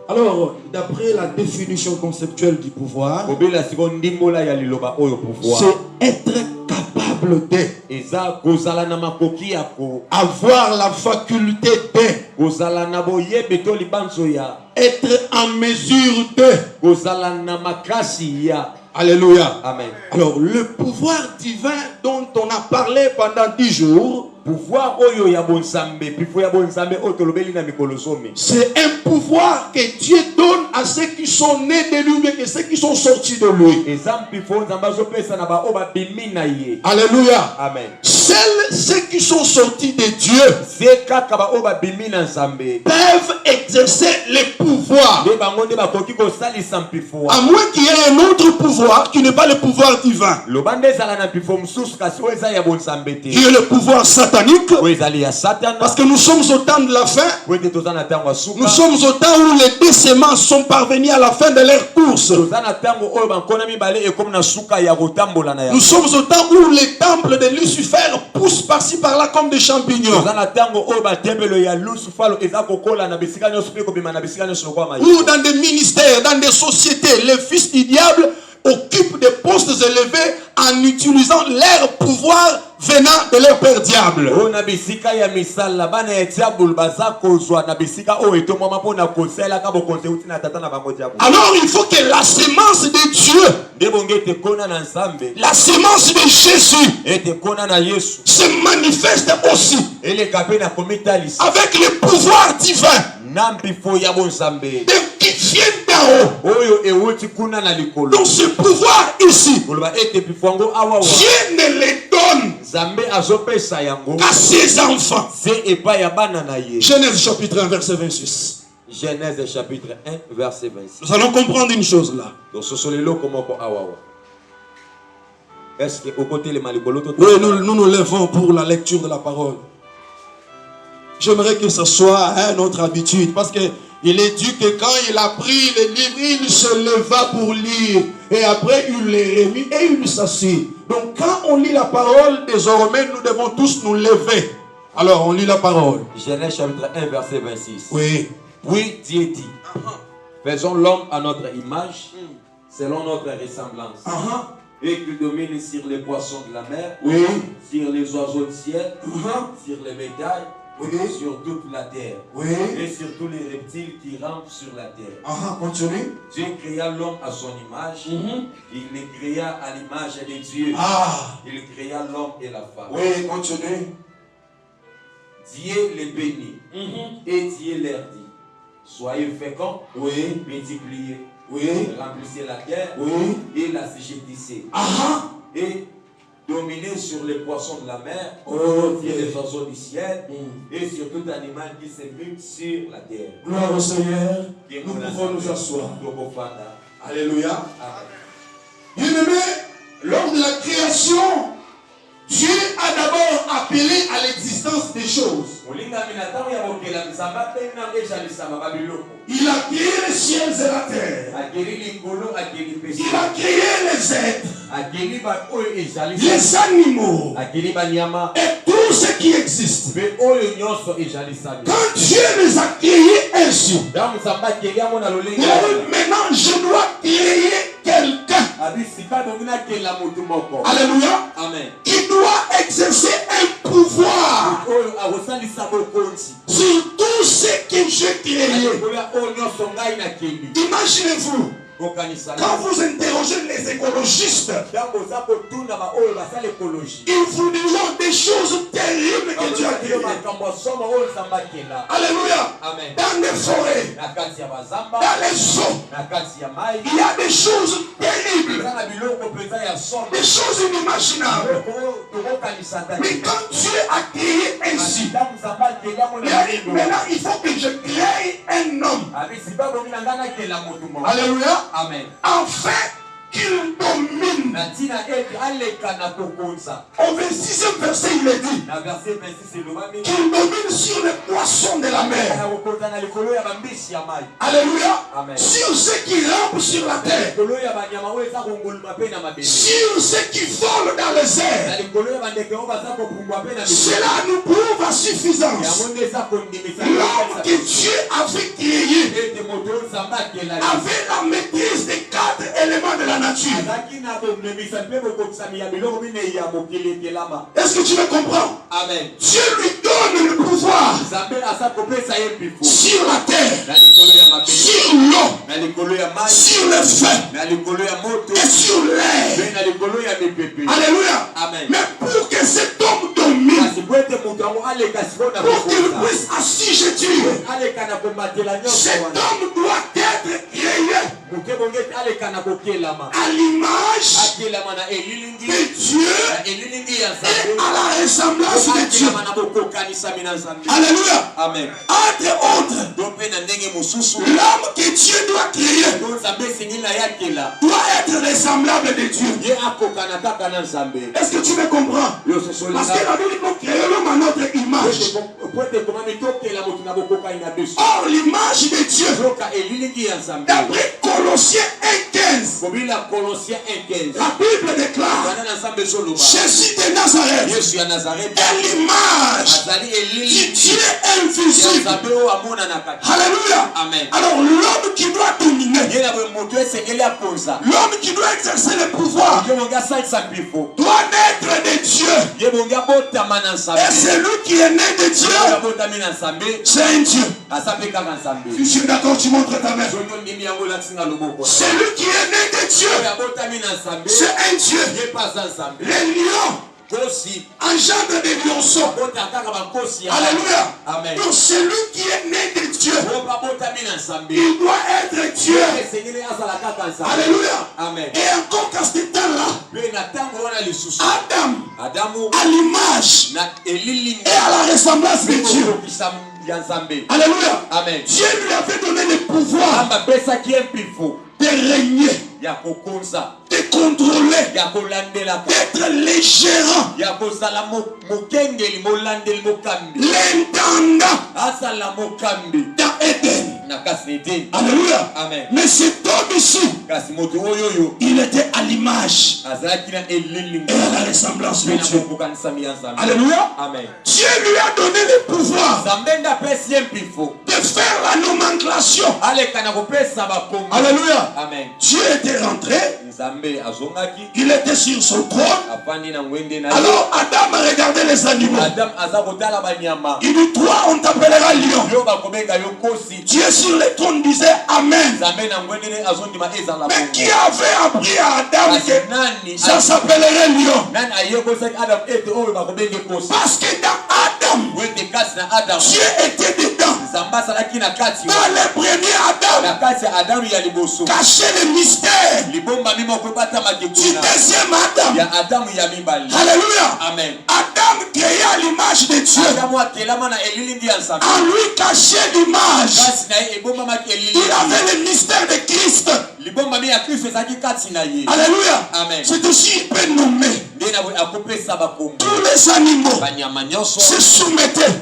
Alors, d'après la définition conceptuelle du pouvoir, c'est être capable de, avoir la faculté de, être en mesure de. Alléluia. Amen. Alors, le pouvoir divin dont on a parlé pendant 10 jours, c'est un pouvoir que Dieu donne à ceux qui sont nés de lui, mais que ceux qui sont sortis de lui. Alléluia. Amen. Seuls ceux qui sont sortis de Dieu peuvent exercer les pouvoirs. À moins qu'il y ait un autre pouvoir qui n'est pas le pouvoir divin. Qui est le pouvoir satanique. Parce que nous sommes au temps de la fin. Nous sommes au temps où les deux semences sont parvenues à la fin de leur course. Nous sommes au temps où les temples de Lucifer poussent par-ci par-là comme des champignons. Ou dans des ministères, dans des sociétés, les fils du diable occupent des postes élevés en utilisant leur pouvoir venant de leur père diable. Alors il faut que la sémence de Dieu, la sémence de Jésus, se manifeste aussi avec le pouvoir divin qui vient d'en haut. Donc ce pouvoir ici, Dieu ne le donne qu'à ses enfants. Genèse chapitre 1 verset 26. Genèse chapitre 1 verset 26. Nous allons comprendre une chose là. Oui, nous nous levons pour la lecture de la parole. J'aimerais que ce soit notre habitude, parce que il est dit que quand il a pris les livres, il se leva pour lire. Et après, il les remit et il s'assit. Donc, quand on lit la parole, désormais, nous devons tous nous lever. Alors, on lit la parole. Genèse chapitre 1, verset 26. Oui. Puis Dieu dit, faisons l'homme à notre image, selon notre ressemblance. Et qu'il domine sur les poissons de la mer, sur les oiseaux du ciel, sur les bétails, sur toute la terre, et sur tous les reptiles qui rampent sur la terre. Continue. Dieu créa l'homme à son image, il les créa à l'image de Dieu. Il créa l'homme et la femme. Oui, continue. Dieu les bénit, et Dieu leur dit, soyez féconds, multipliez, remplissez la terre, et la séchissez. Et dominez sur les poissons de la mer, sur les oiseaux du ciel, et sur tout animal qui se mue sur la terre. Gloire au Seigneur. Nous pouvons nous asseoir. Alléluia. Bien-aimé, lors de la création, Dieu a d'abord appelé à l'existence des choses. Il a créé les ciels et la terre. Il a créé les êtres, les animaux et tout ce qui existe. Quand Dieu les a créés ainsi, maintenant je dois créer quelqu'un. Alléluia. Amen. Qui doit exercer un pouvoir sur tout ce que j'ai créé. Imaginez-vous, quand vous interrogez les écologistes, ils vous diront des choses terribles que Dieu a créées. Alléluia. Dans les forêts, dans les eaux, il y a des choses terribles, des choses inimaginables. Mais quand Dieu a créé ainsi, maintenant il faut que je crée un homme. Alléluia. Amen. Enfin, qu'il domine. Au 26e verset, il est dit qu'il domine sur les poissons de la mer. Alléluia. Amen. Sur ceux qui rampent sur la terre. Sur ceux qui volent dans les airs. Cela nous prouve à suffisance l'homme que Dieu avait créé avait la maîtrise des 4 éléments de la nature. Est-ce que tu me comprends? Amen. Dieu lui donne le pouvoir sur la terre, sur l'eau, sur le feu et sur l'air. Alléluia. Amen. Mais pour que cet homme domine, pour qu'il puisse assujettir, cet homme doit être créé à l'image de Dieu et à la ressemblance de Dieu. Alléluia. Amen. Entre autres, l'homme que Dieu doit créer doit être ressemblable de Dieu. Est-ce que tu me comprends? Parce que la Bible nous crée l'homme à notre image. Or, l'image de Dieu, d'après Colossiens 1,15, la Bible déclare Jésus de Nazareth est l'image du Dieu invisible. Alléluia. Amen. Alors, l'homme qui doit dominer, l'homme qui doit exercer le pouvoir, doit naître de Dieu. Et celui qui est né de Dieu, c'est un Dieu. Si tu es d'accord, tu montres ta main. Celui qui est né de Dieu, c'est un Dieu. Les lions engendre des lionceaux. Alléluia. Amen. Donc celui qui est né de Dieu, il doit être Dieu. Alléluia. Amen. Et encore qu'à ce temps-là, Adam, à l'image et à la ressemblance de Dieu. Alléluia. Amen. Dieu lui avait donné le pouvoir de régner, de contrôler, d'être les gérants, l'intendant dans Éden. Alléluia. Amen. Mais cet homme ici, il était à l'image et à la ressemblance de Dieu. Alléluia. Amen. Dieu lui a donné le pouvoir de faire la nomenclature. Alléluia. Amen. Dieu était rentré, il était sur son trône. Alors Adam regardait les animaux. Il dit, toi on t'appellera lion. Dieu sur le trône disait Amen. Mais qui avait appris à Adam que ça s'appellerait lion? Parce que dans Adam, Dieu était dedans. Dans le premier Adam, caché le mystère du deuxième Adam. Alléluia. Amen. Adam créé à l'image de Dieu. En lui cachait l'image. Il avait le mystère de Christ. Alléluia. Amen. C'est aussi il peut nommer. Tous les animaux se soumettaient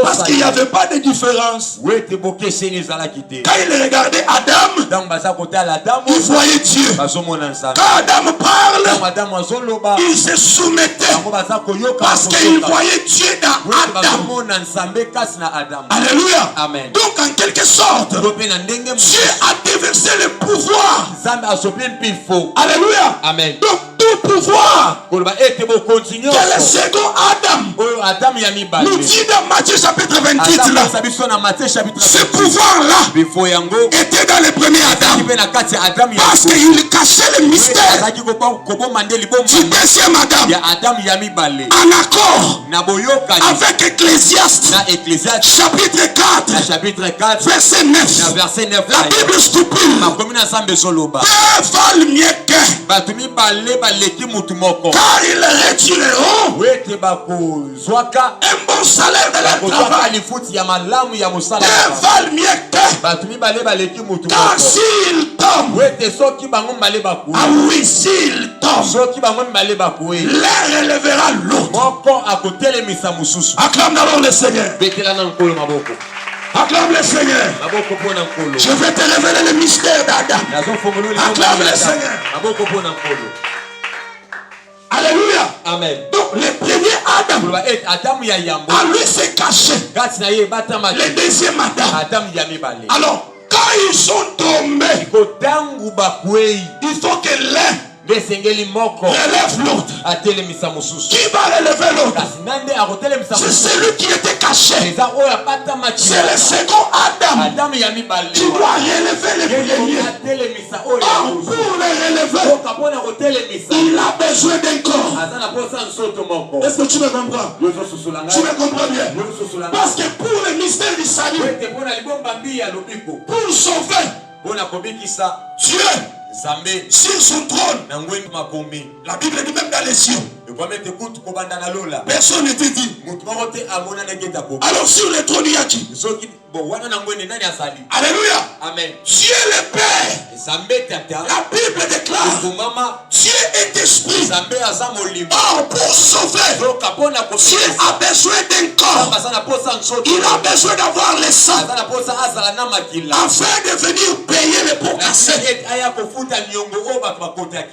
parce qu'il n'y avait pas de différence. Quand il regardait Adam, il voyait Dieu. Quand Adam parle, il se soumettait parce qu'il voyait Dieu dans Adam. Alléluia. Amen. Donc en quelque sorte, Dieu a déversé le pouvoir. Alléluia. Amen. Donc tout pouvoir que le second Adam nous dit dans Matthieu chapitre 28 là, ce pouvoir là était dans le premier Adam parce qu'il cachait le mystère du deuxième Adam en accord avec Ecclésiaste chapitre 4 verset 9. La Bible stupide, deux valent mieux qu'un car ils retireront un bon salaire de leur travail. Deux valent mieux qu'un, car s'ils tombent, ah oui, s'ils tombent, l'air relèvera l'autre. Acclame d'abord le Seigneur. Acclame le Seigneur. Je vais te révéler le mystère d'Adam. Acclame le Seigneur. Alléluia. Amen. Donc le premier Adam, à lui c'est caché. Le deuxième Adam. Alors quand ils sont tombés, il faut que l'un relève l'autre. Qui va relever l'autre? C'est celui qui était caché. C'est le second Adam qui doit relever le premier. Pour le relever, il a besoin d'un corps. Est-ce que tu me comprends? Tu me comprends bien? Parce que pour le mystère du salut, pour sauver Dieu sur son trône, la Bible dit même dans les cieux, personne n'était dit. Alors sur le trône, il y a qui? Alléluia. Amen. Dieu le Père. La Bible déclare Dieu est esprit. Or pour sauver, Dieu a besoin d'un corps. Il a besoin d'avoir le sang afin de venir payer les pots cassés.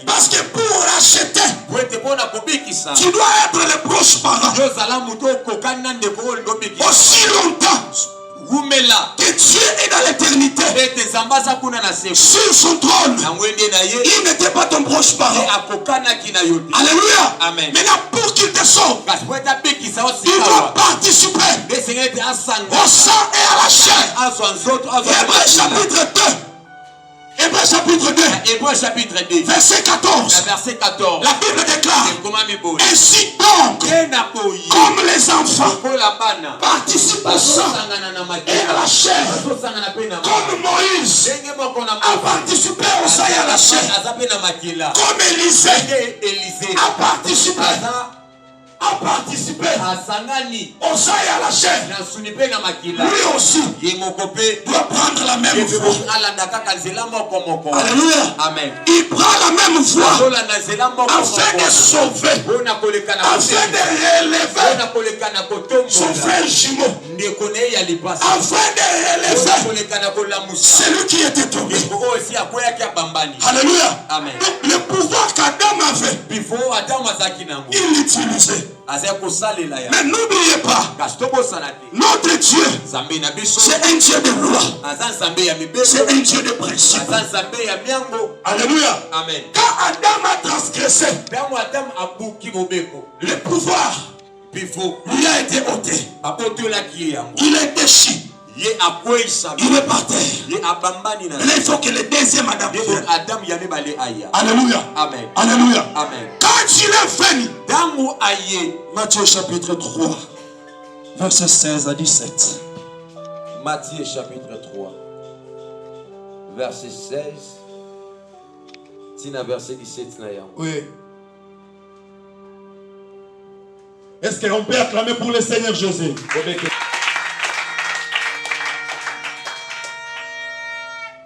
Parce que pour racheter, tu dois être le proche parent. Aussi longtemps que Dieu est dans l'éternité, sur son trône, il n'était pas ton proche parent. Alléluia. Amen. Maintenant, pour qu'il te sauve, il doit participer au sang et à la chair. Hébreux chapitre 2. Hébreux chapitre 2, verset 14. La Bible déclare: ainsi donc, comme les enfants participent au sang et à la chair, comme Moïse a participé au sang et à la chair, comme Élisée a participé au sang et à la chair, lui aussi doit prendre la même voie. Alléluia. Amen. Il prend la même voie afin de sauver, afin de relever son frère jumeau, afin de relever celui qui était tombé. Alléluia. Amen. Donc le pouvoir qu'Adam avait, il l'utilisait. Mais n'oubliez pas, notre Dieu, c'est un Dieu de loi, c'est un Dieu de principe. Alléluia. Amen. Quand Adam a transgressé, le pouvoir lui a été ôté. Il a été chié. Il est par terre. Et là, il faut que le deuxième Adam vienne. Alléluia. Amen. Alléluia. Amen. Quand il est venu, Matthieu chapitre 3, verset 16 à 17. Matthieu chapitre 3, verset 16. Tina verset 17. Oui. Est-ce qu'on peut acclamer pour le Seigneur Jésus?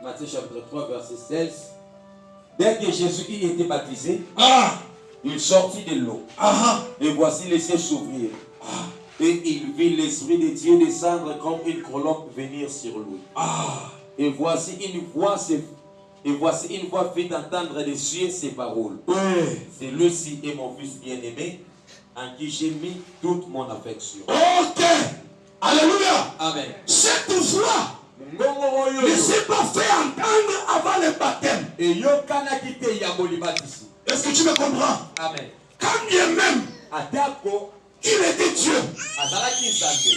Matthieu chapitre 3, verset 16. Dès que Jésus y était baptisé, il sortit de l'eau. Et voici les cieux s'ouvrir. Et il vit l'Esprit de Dieu descendre comme une colombe venir sur lui. Et voici une voix fit entendre des cieux ces paroles. Celui-ci est mon fils bien-aimé, en qui j'ai mis toute mon affection. Ok. Alléluia. Amen. Cette voix ne s'est pas fait entendre avant le baptême. Est-ce que tu me comprends? Amen. Quand bien même il était Dieu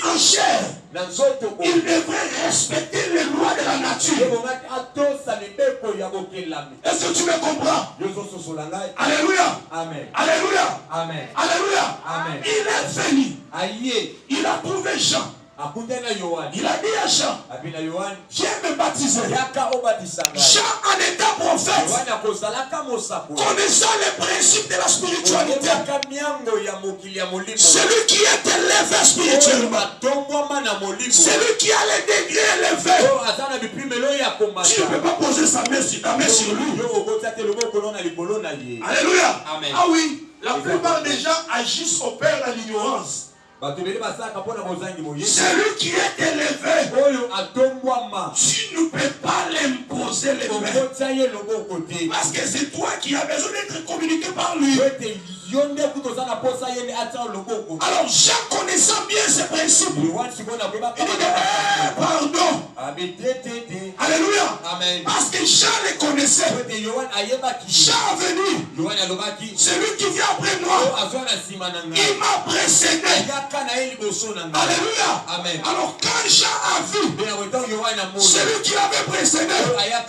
en chair, il devrait respecter les lois de la nature. Est-ce que tu me comprends? Alléluia. Amen. Alléluia. Amen. Alléluia. Amen. Il est venu. Il a trouvé Jean. Il a dit à Jean, viens me baptiser. Jean en état prophète, connaissant les principes de la spiritualité, celui qui est élevé spirituellement, celui qui a les degrés élevés, tu ne peux pas poser sa main sur lui. Alléluia. Amen. Ah oui, la plupart des gens agissent, opèrent dans l'ignorance. Celui qui est élevé, tu ne peux pas l'imposer les mains. Parce que c'est toi qui as besoin d'être communiqué par lui. Alors Jean, connaissant bien ces principes, il dit pardon. Alléluia. Amen. Parce que Jean les connaissait. Jean est venu. Celui qui vient après moi, il m'a précédé. Alléluia. Amen. Alors quand Jean a vu celui qui l'avait précédé, il a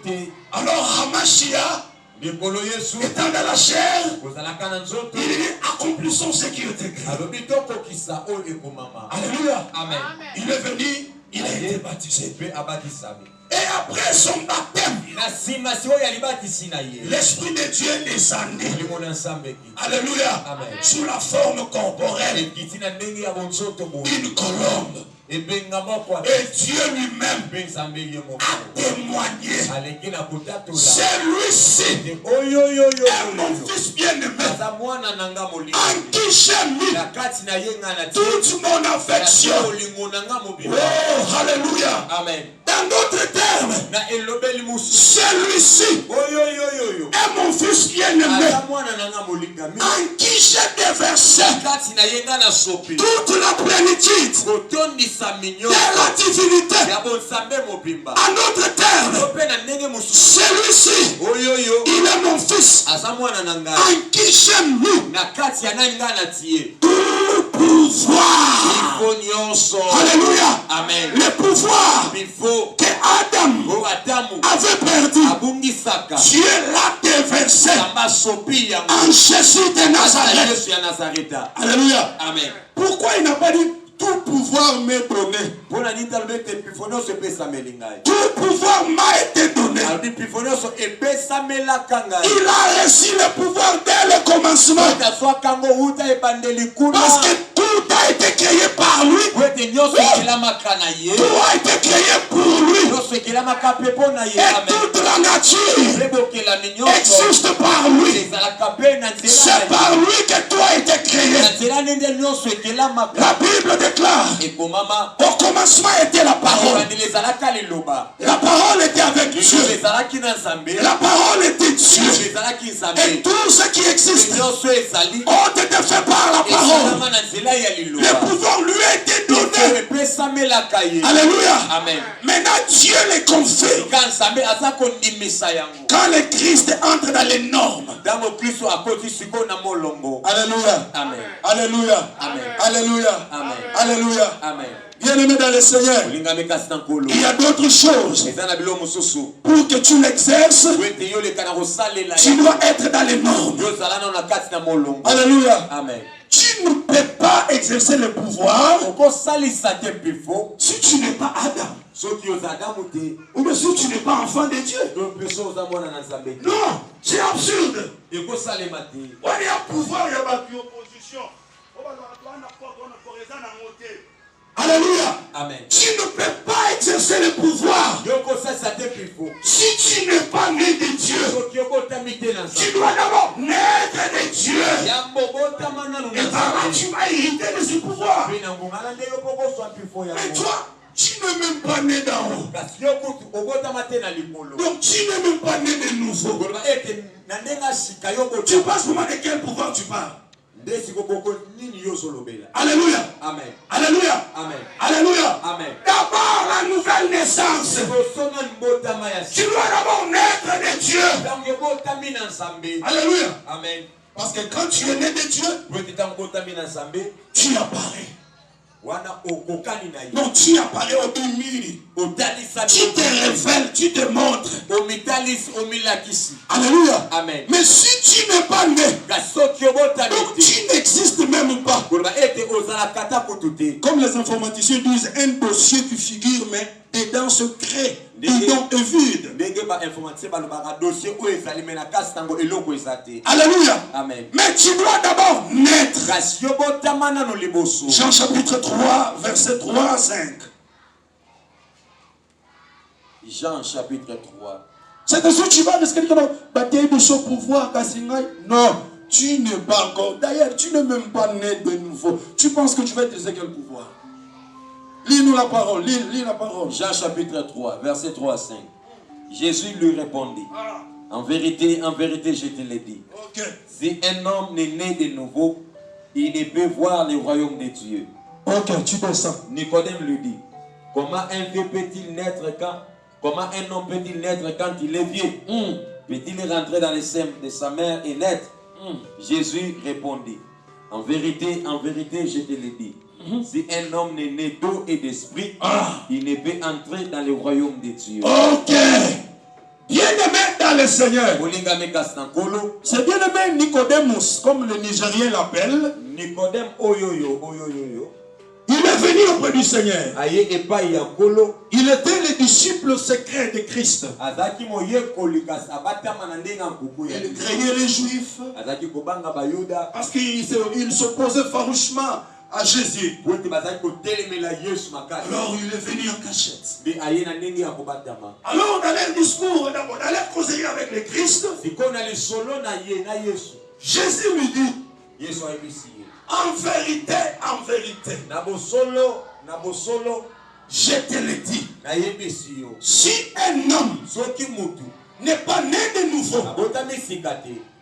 dit alors Hamashia, étant dans la chair, il dit accomplissons ce qui était écrit. Alléluia. Amen. Il est venu, il a été baptisé. Et après son baptême, l'Esprit de Dieu descendit. Alléluia. Amen. Sous la forme corporelle d'une colombe. Et Dieu lui-même a témoigné. Celui-ci est mon fils bien-aimé, en qui j'ai mis toute mon affection. Oh, alléluia. Amen. Dans d'autres termes, celui-ci est mon fils bien-aimé, en qui j'ai déversé toute la plénitude de la divinité. En d'autres termes, celui-ci, il est mon fils, en qui j'ai mis tout pouvoir. Alléluia. Amen. Le pouvoir que Adam avait perdu, Dieu l'a déversé en Jésus de Nazareth. Alléluia. Amen. Pourquoi il n'a pas dit tout pouvoir m'est donné? Tout pouvoir m'a été donné. Il a reçu le pouvoir dès le commencement. Parce que tout a été créé par lui. Tout a été créé pour lui. Et toute la nature existe par lui. C'est par lui que tout a été créé. La Bible déclare au commencement était la parole. La parole était avec Dieu. La parole était Dieu. Et tout ce qui existe ont été faits par la parole. Le pouvoir lui a été donné. Alléluia. Amen. Maintenant Dieu les confie. Quand le Christ entre dans les normes. Alléluia. Amen. Alléluia. Amen. Alléluia. Amen. Alléluia. Amen. Bien-aimé dans le Seigneur, il y a d'autres choses. Pour que tu l'exerces, tu dois être dans les normes. Alléluia. Amen. Tu ne peux pas exercer le pouvoir si tu n'es pas Adam. Ou bien si tu n'es pas enfant de Dieu. Non, c'est absurde. Il y a pouvoir, il y a opposition. Alléluia. Amen. Tu ne peux pas exercer le pouvoir si tu n'es pas né de Dieu. Tu dois d'abord naître de Dieu. Et par là, tu vas hériter de ce pouvoir. Mais toi, tu n'es même pas né d'en haut. Donc tu n'es même pas né de nouveau. Tu penses pour moi de quel pouvoir tu parles? Alléluia. Amen. Alléluia. Amen. Alléluia. Amen. D'abord la nouvelle naissance. Tu dois d'abord naître de Dieu. Alléluia. Amen. Parce que quand tu es né de Dieu, tu apparais. Donc tu apparais au demi. Tu te révèles, tu te montres. Alléluia. Amen. Mais si tu n'es pas né, donc tu n'existes même pas. Comme les informaticiens disent, un dossier qui figure, mais dedans se crée. Bidon est vide. Alléluia. Amen. Mais tu dois d'abord naître. Jean chapitre 3, verset 3 à 5. Jean chapitre 3. C'est de ce que tu vas de ce que tu vas batailler de ce pouvoir. Non, tu n'es pas encore. D'ailleurs, tu n'es même pas né de nouveau. Tu penses que tu vas utiliser quel pouvoir? Lis-nous la parole, lis la parole. Jean chapitre 3, verset 3 à 5. Jésus lui répondit, en vérité, je te l'ai dit. Okay. Si un homme n'est né de nouveau, il ne peut voir le royaume de Dieu. Ok, tu descends. Nicodème lui dit, Comment un vieux peut-il naître quand? Comment un homme peut-il naître quand il est vieux? Peut-il rentrer dans les seins de sa mère et naître? Jésus répondit, en vérité, je te le dis. Si un homme n'est né d'eau et d'esprit, il ne peut entrer dans le royaume de Dieu. Ok. Bien-aimé dans le Seigneur. C'est bien-aimé Nicodemus, comme le Nigérien l'appelle. Nicodème, il est venu auprès du Seigneur. Il était le disciple secret de Christ. Il craignait les Juifs parce qu'il s'opposait farouchement à Jésus. Alors il est venu en cachette. Alors dans leur discours, dans leur conseiller avec le Christ, Jésus lui dit, en vérité, je te le dis, si un homme n'est pas né de nouveau,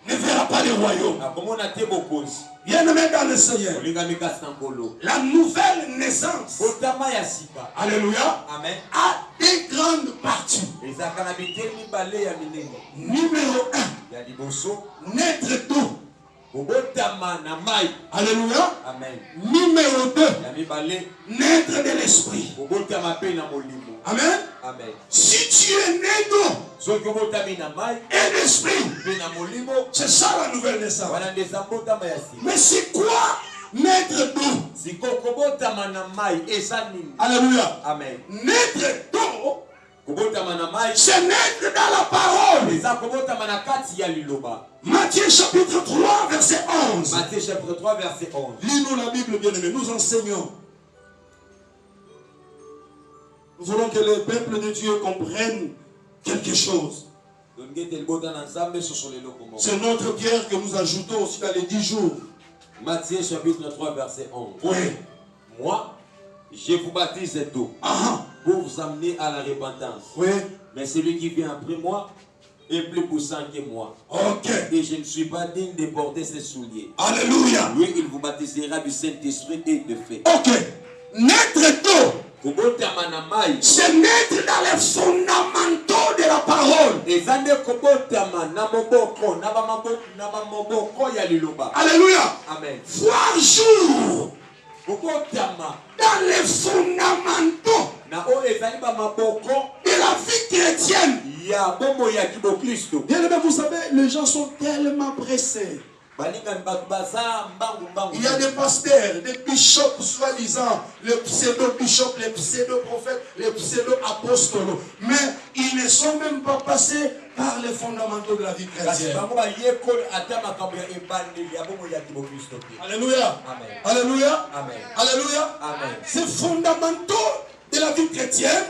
ne verra pas le royaume. Bien-aimé dans le Seigneur, la nouvelle naissance, alléluia, Amen, a des grandes parties. Numéro 1, naître d'eau. Alléluia. Amen. Numéro 2, naître de l'esprit. Amen. Amen. Si tu es né d'eau et d'esprit, c'est ça la nouvelle naissance. Mais c'est quoi naître d'eau? Alléluia. Amen. Naître d'eau, c'est naître dans la parole. Matthieu chapitre 3 verset 11. Matthieu chapitre 3 verset 11. Lis-nous la Bible, bien-aimé. Nous enseignons. Nous voulons que le peuple de Dieu comprenne quelque chose. C'est notre pierre que nous ajoutons aussi dans les 10 jours. Matthieu chapitre 3 verset 11. Oui. Moi, je vous baptise d'eau pour vous amener à la repentance. Oui. Mais celui qui vient après moi est plus puissant que moi. Ok. Et je ne suis pas digne de porter ses souliers. Alléluia. Lui, il vous baptisera du Saint-Esprit et de feu. Ok. Naître d'eau, c'est naître dans les fondamentaux de la parole. Alléluia. Amen. Voir jour dans les fondamentaux de la vie chrétienne. Bien aimé, vous savez, les gens sont tellement pressés. Il y a des pasteurs, des bishops soi-disant, les pseudo-bishops, les pseudo-prophètes, les pseudo-apôstoles. Mais ils ne sont même pas passés par les fondamentaux de la vie chrétienne. Alléluia. Amen. Alléluia. Amen. Alléluia. Amen. Ces fondamentaux de la vie chrétienne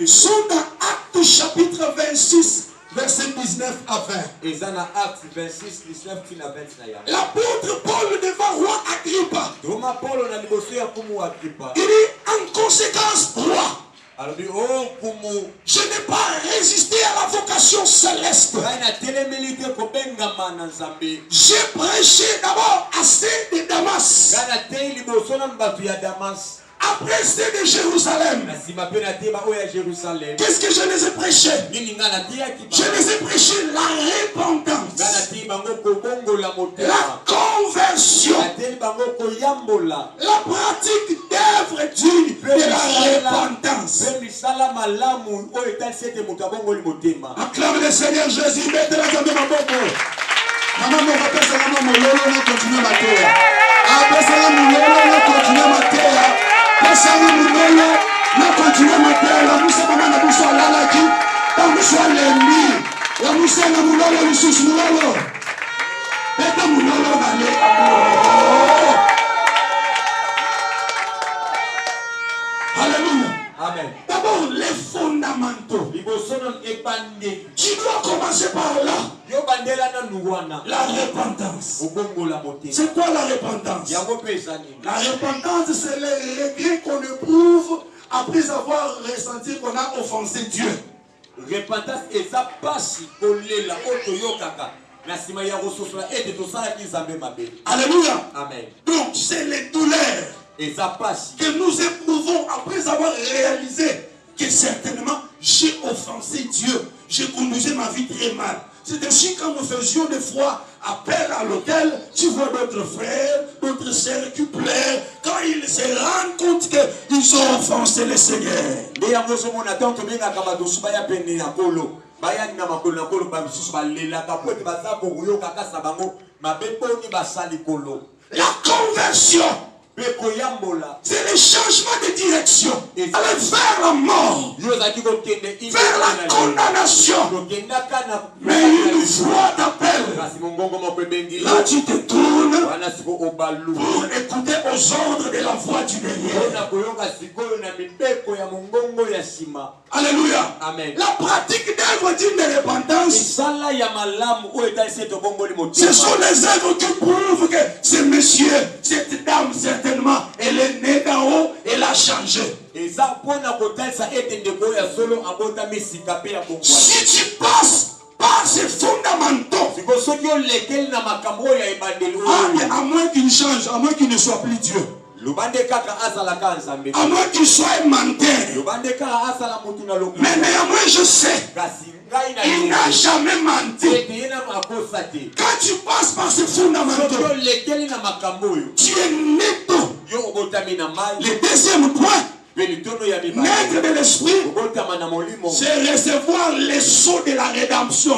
sont dans Actes chapitre 26. Verset 19 à 20. L'apôtre Paul devant roi Agrippa. Il dit en conséquence, roi, je n'ai pas résisté à la vocation céleste. J'ai prêché d'abord à ceux de Damas. Après ceux de Jérusalem. Qu'est-ce que je les ai prêchés? Je les ai prêchés la repentance, la conversion, la pratique d'œuvres dignes de la repentance. Acclame le Seigneur Jésus. Mettez la jambe ma bobo. Maman, mon papa, c'est la maman, on continue ma terre. Après, c'est la maman, on continue ma terre. Passamu mulolo na continue matela la musa mama na buso alala ki pa muso lembi la musa na mulolo lisusu mulolo eta mulolo bale. Alléluia. Amen. D'abord les fondamentaux. Tu dois commencer par là. La repentance. C'est quoi la repentance? La repentance, c'est le regret qu'on éprouve après avoir ressenti qu'on a offensé Dieu. Repentance et ça passe Alléluia. Amen. Donc c'est les douleurs. que nous éprouvons après avoir réalisé que certainement j'ai offensé Dieu, j'ai conduit ma vie très mal. C'est ainsi quand nous faisions des fois appel à l'hôtel, tu vois d'autres frères, d'autres sœurs qui pleurent quand ils se rendent compte qu'ils ont offensé le Seigneur. La conversion, c'est le changement de direction. Aller vers la mort, vers la condamnation. Mais une voix t'appelle. Là, tu te tournes pour écouter aux ordres de la voix du derrière. Alléluia. Amen. La pratique d'œuvres dignes de repentance, ce sont les œuvres qui prouvent que ce monsieur, cette dame, certainement, elle est née d'en haut, elle a changé. Si tu passes par ces fondamentaux, à moins qu'il change, à moins qu'il ne soit plus Dieu, à moins qu'il soit un menteur, mais néanmoins je sais, il n'a jamais menti. Quand tu passes par ces fondamentaux, tu es net. Le deuxième point, naître de l'esprit, c'est recevoir les sceaux de la rédemption.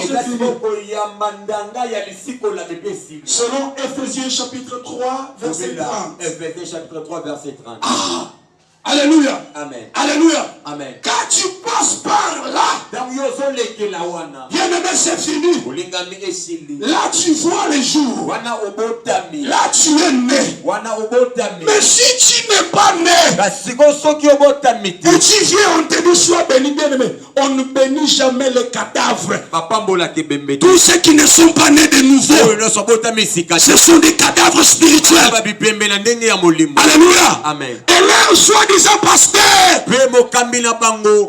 Selon Ephésiens chapitre 3, verset 30. Ah, alléluia. Amen. Alléluia. Amen. Quand tu passes par là, bien aimé, c'est fini. Là, tu vois les jours. Là, tu es né. Mais si tu n'es pas né, et tu viens, on te dit, sois béni, bien aimé. On ne bénit jamais les cadavres. Tous ceux qui ne sont pas nés de nouveau, ce sont des cadavres spirituels. Alléluia. Amen. Et leur soi-disant pasteur,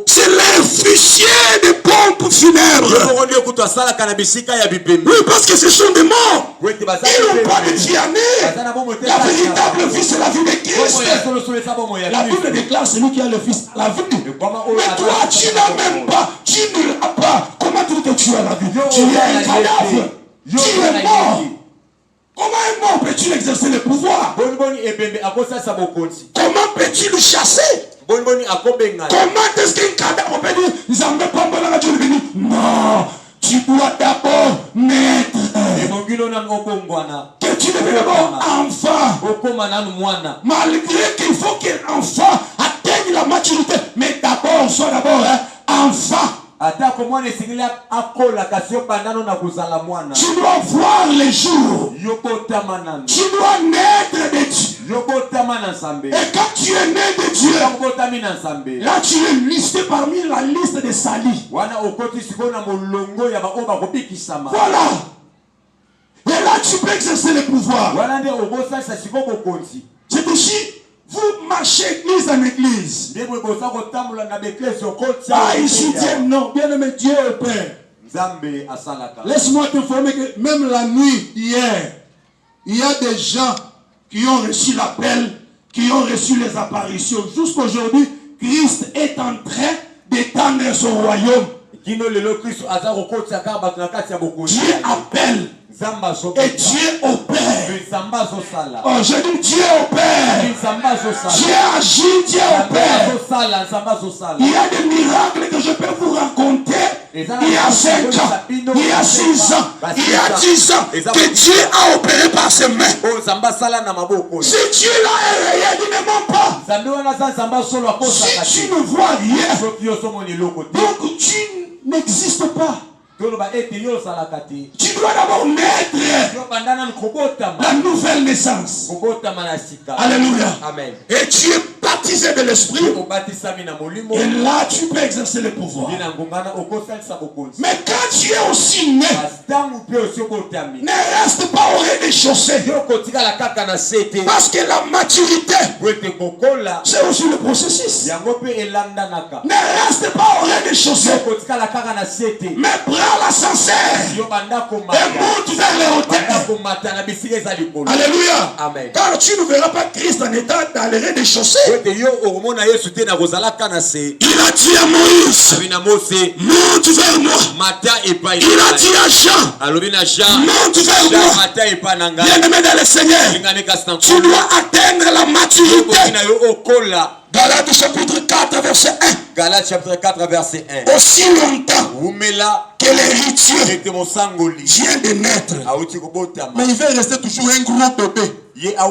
c'est l'officier des pompes funèbres. Oui, parce que ce sont des morts. Ils n'ont pas de vie à nez. La véritable vie, c'est la vie de Christ. La Bible déclare celui qui a le Fils la vie. Mais toi, tu n'as même pas. Tu ne l'as pas. Comment tu dis que tu as la vie? Tu es un cadavre. Tu es mort. Comment un mort peut-il exercer le pouvoir? Comment peut-il le chasser? Comment est-ce qu'un cadavre peut dire non, tu dois d'abord naître. Que tu deviens d'abord enfant. Malgré qu'il faut qu'un enfant atteigne la maturité, mais d'abord, sois d'abord enfant. Tu dois voir les jours. Tu dois naître de Dieu. Et quand tu es né de Dieu, là tu es listé parmi la liste des salis. Voilà. Et là tu peux exercer le pouvoir. C'est ici. Vous marchez église en église. Ah, ici Dieu, non. Bien aimé, Dieu est Père. Laisse-moi t'informer que même la nuit, hier, il y a des gens qui ont reçu l'appel, qui ont reçu les apparitions. Jusqu'aujourd'hui, Christ est en train d'étendre son royaume. Dieu appelle. Et Dieu opère. Oh, je dis Dieu opère. Dieu agit, Dieu opère. Il y a des miracles que je peux vous raconter. Il y a 5 ans, il y a 6 ans, il y a 10 ans que Dieu a opéré par ses mains. Si Dieu l'a réel, il ne ment pas. Si tu ne vois rien, donc tu n'existes pas. Tu dois d'abord naître la nouvelle naissance. Alléluia. Amen. Et tu es baptisé baptisé de l'esprit. Et là, tu peux exercer le pouvoir. Mais quand tu es aussi né, ne reste pas au rez-de-chaussée. Parce que la maturité, c'est aussi le processus. Ne reste pas au rez-de-chaussée. Mais prends l'ascenseur et monte vers les hauteurs. Alléluia. Amen. Car tu ne verras pas Christ en état dans les rez-de-chaussée. Il a dit à Moïse, monte vers moi. Il a dit à Jean, monte vers moi. Bien-aimé dans le Seigneur, tu dois atteindre la maturité. Galates chapitre 4 verset 1. Galates chapitre 4 verset 1. Aussi longtemps que l'héritier vient de naître, mais il va rester toujours un gros bébé. Il a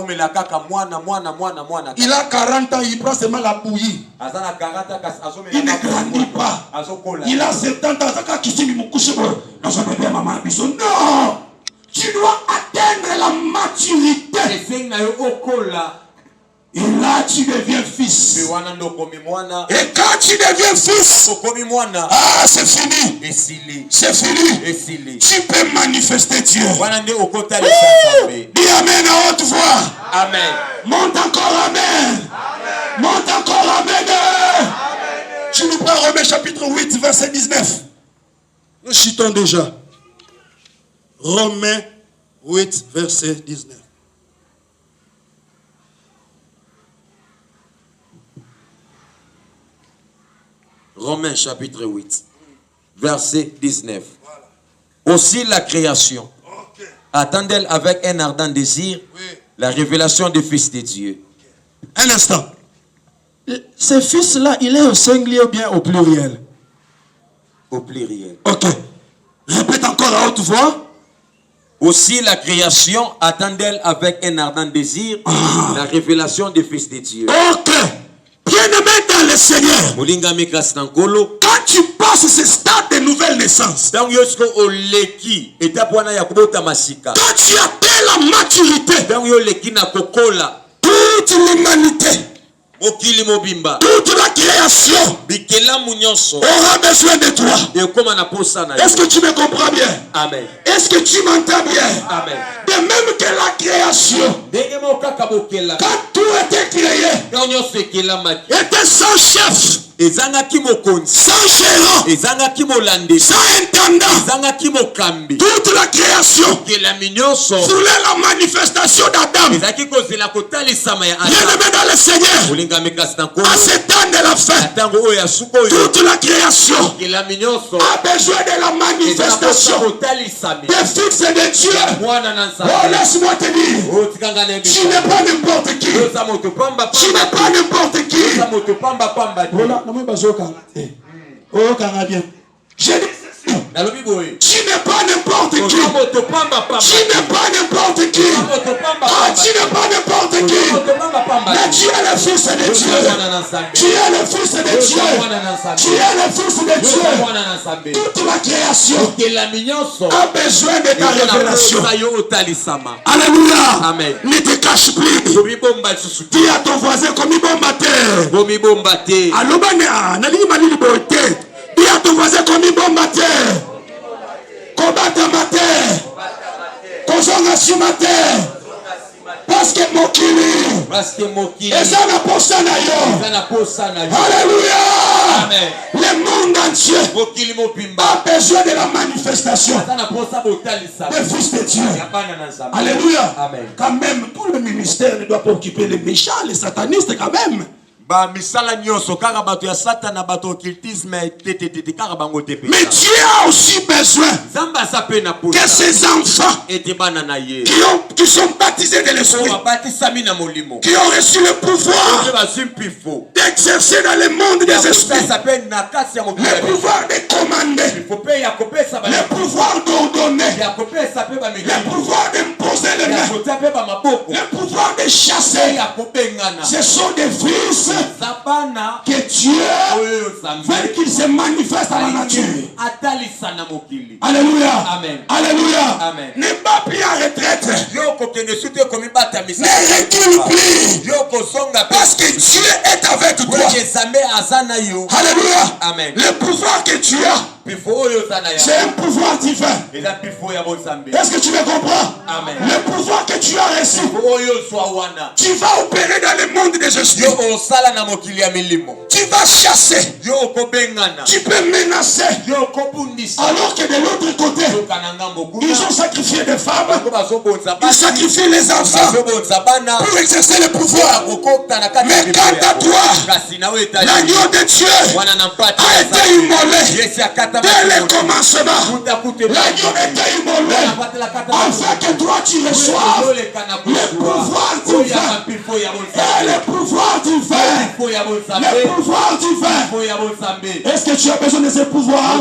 40 ans, il prend seulement la bouillie. Il ne grandit pas. Il a 70 ans. Non! Tu dois atteindre la maturité. Et là, tu deviens fils. Et quand tu deviens fils, c'est fini. C'est fini. Tu peux manifester Dieu. Dis amen à haute voix. Amen. Monte encore amen. Monte encore amen. Tu nous prends Romains chapitre 8, verset 19. Nous citons déjà. Romains 8, verset 19. Romains chapitre 8, verset 19. Voilà. Aussi la création attend-elle avec un ardent désir la révélation du Fils de Dieu. Un instant. Ce fils-là, il est au singulier ou bien au pluriel? Au pluriel. Ok. Répète encore à haute voix. Aussi la création attend-elle avec un ardent désir la révélation du Fils de Dieu. Ok. Bien-aimé dans le Seigneur, quand tu passes ce stade de nouvelle naissance, quand tu atteins la maturité, toute l'humanité, toute la création aura besoin de toi. Est-ce que tu me comprends bien? Amen. Est-ce que tu m'entends bien? Amen. De même que la création, quand tout était créé, était sans chef, sans gérant, sans intendant, toute la création voulait la manifestation d'Adam. Bien aimé dans le Seigneur, à ce temps de la fin, toute la création a besoin de la manifestation des fils de Dieu. Oh, laisse-moi te dire, tu n'es pas n'importe qui. Tu n'es pas n'importe qui. Je dis ceci. Tu n'es pas n'importe qui. Tu n'es pas n'importe qui. Tu n'es pas n'importe qui. Mais tu es le Fils de Dieu. Tu es le Fils de Dieu. Tu es le Fils de Dieu. Toute la création a besoin de ta révélation. Alléluia. Amen. Ne te cache plus. Dis à ton voisin comme il bombarde. Dis à ton voisin comme il bombarde. Combattre ma terre. Kozonga sur ma terre. Parce que mokili. Et ça n'a pas ça Alléluia. Amen. Le monde entier a besoin de la manifestation des fils de Dieu. Alléluia. Amen. Quand même, tout le ministère ne doit pas occuper les méchants, les satanistes quand même. Mais Dieu a aussi besoin que ces enfants qui sont baptisés de l'esprit, qui ont reçu le pouvoir d'exercer dans le monde des esprits, le pouvoir de commander, le pouvoir d'ordonner, le pouvoir d'imposer les mains, le pouvoir des chassés. Ce sont des fils que Dieu veut qu'ils se manifestent à la nature. Alléluia. Amen. Alléluia. Amen. Ne pas plus en retraite. Ne recule plus. Parce que Dieu est avec toi. Alléluia. Amen. Le pouvoir que tu as, c'est un pouvoir divin. Est-ce que tu me comprends? Amen. Le pouvoir que tu as reçu, tu vas opérer dans le monde des esprits. Tu vas chasser. Tu peux menacer. Alors que de l'autre côté, ils ont sacrifié des femmes. Ils sacrifient les enfants pour exercer le pouvoir. Mais quant à toi, l'agneau de Dieu a été immolé dès le commencement. L'agneau était immolé afin que toi tu reçoives le pouvoir divin. Et le pouvoir divin. Le pouvoir divin. Est-ce que tu as besoin de ce pouvoir?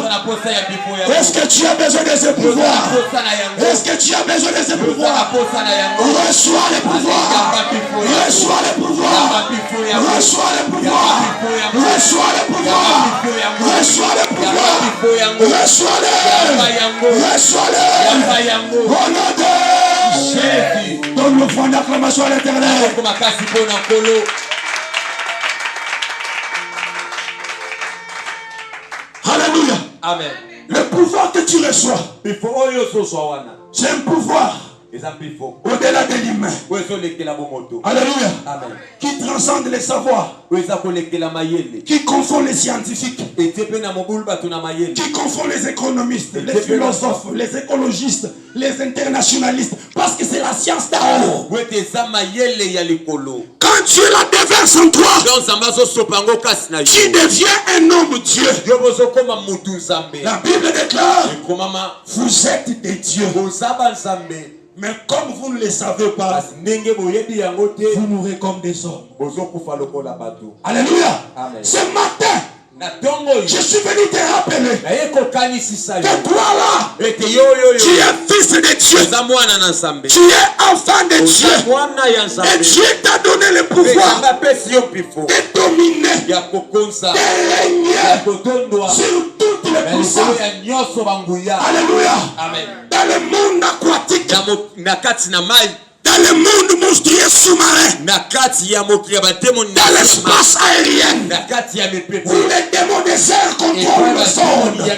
Est-ce que tu as besoin de ce pouvoir? Est-ce que tu as besoin de ce pouvoir? Reçois le pouvoir. Reçois le pouvoir. Reçois le pouvoir. Reçois le pouvoir. Reçois le pouvoir. Reçois-le. Reçois-le. Au nom de Jésus. Donne le fond d'acclamation à l'Éternel. Alléluia. Amen. Le pouvoir que tu reçois, c'est un pouvoir au-delà de l'humain. Alléluia. Amen. Qui transcende les savoirs. Qui confond les scientifiques. Qui confond les économistes, les philosophes, les écologistes, les internationalistes. Parce que c'est la science d'en haut. Quand Dieu la déverse en toi, tu deviens un homme Dieu. La Bible déclare, vous êtes des dieux. Mais comme vous ne le savez pas, vous mourrez comme des hommes. Alléluia. Amen. Ce matin, je suis venu te rappeler que toi là, tu es fils de Dieu. Tu es enfant de Dieu. Et Dieu t'a donné le pouvoir de dominer, de régner sur toutes les puissances. Alléluia. Amen. Dans le monde aquatique, dans le monde monstrueux sous-marin, dans l'espace aérien, où les démons des airs contrôlent le sol, Dieu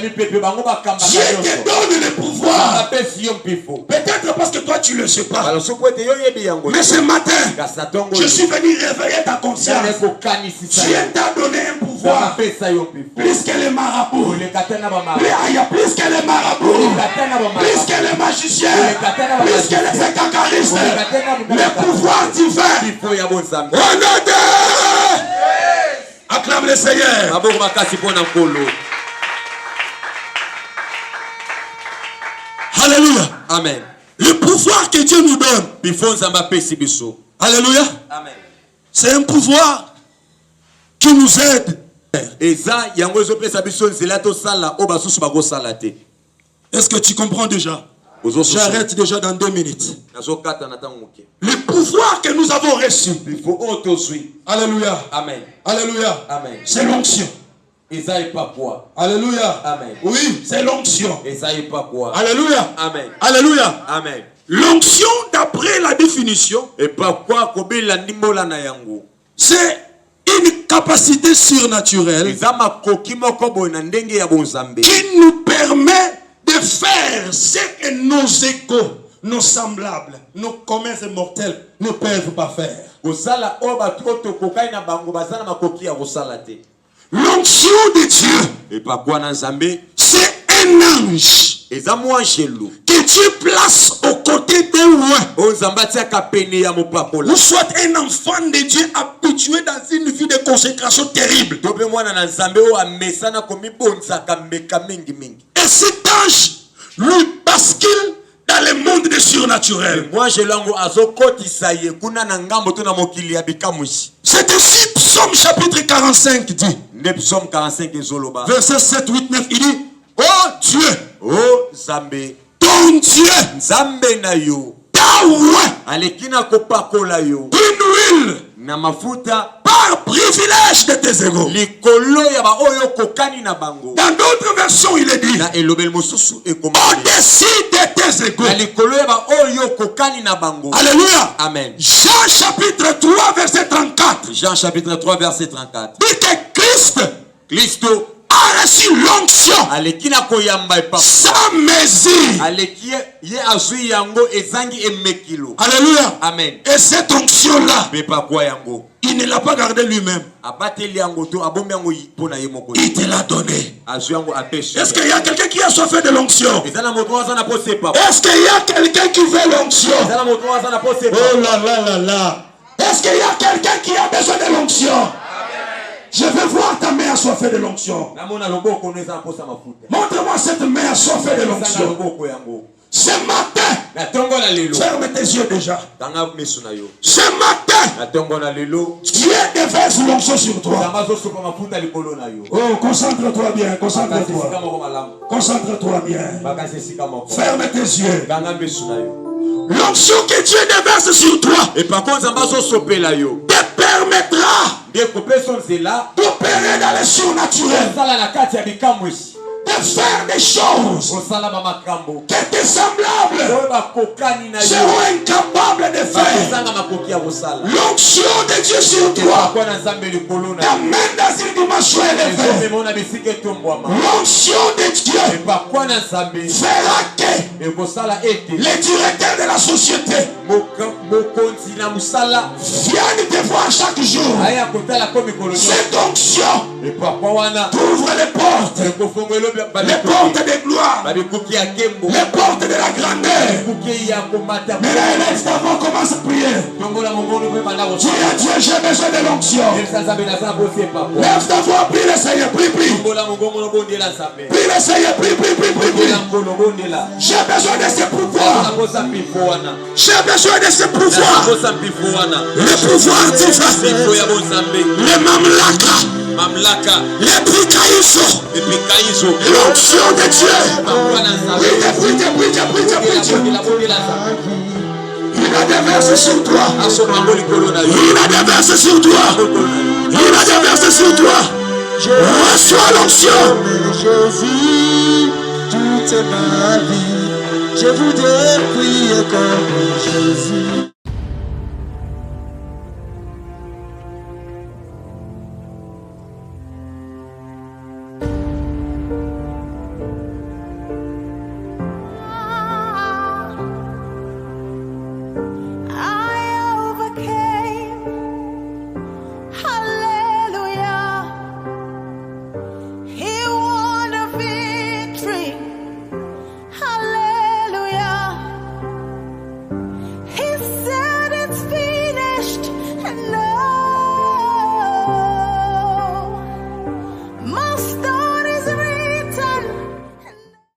te donne le pouvoir. Peut-être parce que toi tu ne le sais pas. Mais ce matin, je suis venu réveiller ta conscience. Dieu t'a donné un pouvoir plus que les marabouts, plus que les marabouts, plus que les magiciens, plus que les écacaristes. Le pouvoir divin. Au nom de... Acclame le Seigneur. Alléluia. Amen. Le pouvoir que Dieu nous donne. Alléluia. Amen. C'est un pouvoir qui nous aide. Est-ce que tu comprends déjà? J'arrête déjà dans 2 minutes. Le pouvoir que nous avons reçu. Alléluia. Amen. Alléluia. Amen. C'est l'onction. Alléluia. Amen. Oui, c'est l'onction. Alléluia. Amen. Alléluia. Amen. L'onction, d'après la définition, c'est une capacité surnaturelle qui nous permet de faire ce que nos égaux, nos semblables, nos communs et mortels ne peuvent pas faire. L'onction de Dieu, c'est un ange que Dieu place aux côtés d'un roi. Ou soit un enfant de Dieu habitué dans une vie de consécration terrible. Et cet ange lui bascule dans le monde des surnaturels. C'est ainsi Psaume chapitre 45 dit. Verset 7, 8, 9, il dit: Oh Dieu, oh Zambé, ton Dieu, Zambé na yo, t'a alekina kopakola yo une huile na mafuta par privilège de tes égaux. likolo ya ba oyo kokani na bango. Dans d'autres versions, il est dit na elobel mosusu ekoma au-dessus de tes égaux. na likolo ya ba oyo kokani na bango. Alléluia. Amen. Jean chapitre 3 verset 34. Jean chapitre 3 verset 34. Dit que Christo a reçu l'onction alekina koyamba epa sans mesure. aleki ye azwi yango ezangi emekilo. Alléluia. Amen. Et cette onction-là, Bepa kwa yango il ne l'a pas gardé lui-même. abateli yango to abombi yango pona ye moko. Il te l'a donné. azwi yango apeshe. Est-ce qu'il y a quelqu'un qui a soif de l'onction? ezana moto aza na pose pa. Est-ce qu'il y a quelqu'un qui veut l'onction? ezana moto aza na pose pa. Oh là là là là. Est-ce qu'il y a quelqu'un qui a besoin de l'onction? Je veux voir ta main assoiffée de l'onction. Montre-moi cette main assoiffée de l'onction. Ce matin, ferme tes yeux déjà. Ce matin, Dieu déverse l'onction sur toi. Oh, concentre-toi bien, concentre-toi. Concentre-toi bien. Ferme tes yeux. L'onction que Dieu déverse sur toi te permettra d'opérer dans le surnaturel, de faire des choses que tes semblables seront incapables de faire. L'onction de Dieu sur toi t'amène dans une dimension élevée. L'onction de Dieu fera que les directeurs de la société viennent te voir chaque jour. Cette onction t'ouvre les portes de gloire, les portes de la grandeur. Mais là, élève ta voix, commence à prier. Dis à Dieu, j'ai besoin de l'onction. Lève ta voix, prie le Seigneur, prie. Prie le Seigneur, prie. J'ai besoin de ce pouvoir. J'ai besoin de ce pouvoir. Le pouvoir divin. Le mamlaka. Le pikaïso. L'onction de Dieu. Prie. Il a déversé sur toi. Reçois l'onction. Jésus, toute ma vie, je voudrais prier comme Jésus.